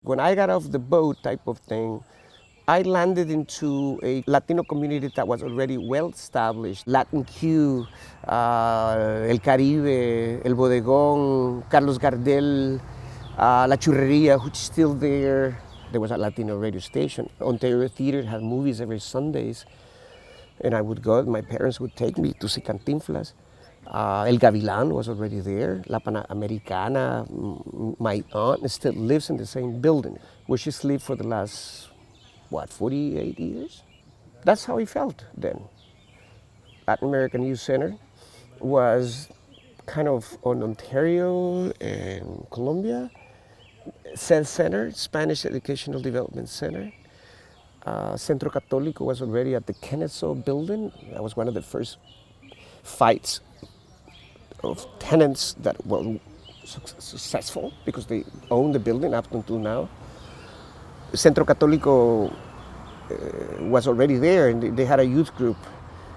When I got off the boat type of thing, I landed into a Latino community that was already well established. Latin Q, El Caribe, El Bodegón, Carlos Gardel, La Churreria, which is still there. There was a Latino radio station. Ontario Theater had movies every Sundays. And I would go, my parents would take me to see Cantinflas. El Gavilán was already there. La Panamericana, my aunt still lives in the same building, where she's lived for the last, 48 years? That's how I felt then. Latin American Youth Center was kind of on Ontario and Colombia. CED Center, Spanish Educational Development Center. Centro Católico was already at the Kennesaw building. That was one of the first fights of tenants that were successful because they owned the building up until now. Centro Católico was already there, and they had a youth group.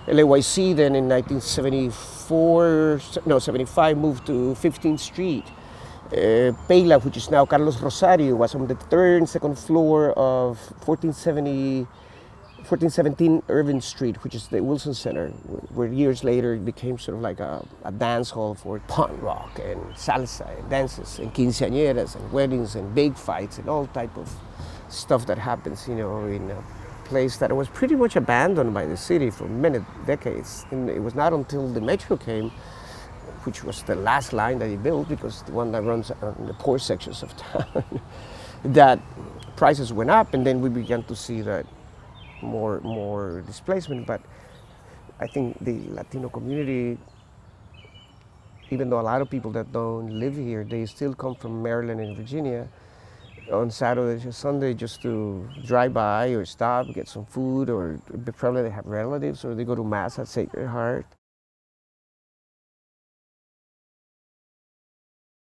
LAYC then in 75, moved to 15th Street. Pela, which is now Carlos Rosario, was on the third and second floor of 1417 Irving Street, which is the Wilson Center, where years later it became sort of like a dance hall for punk rock and salsa and dances and quinceañeras and weddings and big fights and all type of stuff that happens, in a place that was pretty much abandoned by the city for many decades. And it was not until the metro came, which was the last line that he built, because the one that runs in the poor sections of town, that prices went up, and then we began to see that more displacement. But I think the Latino community, even though a lot of people that don't live here, they still come from Maryland and Virginia on Saturday or Sunday just to drive by or stop, get some food, or probably they have relatives, or they go to Mass at Sacred Heart.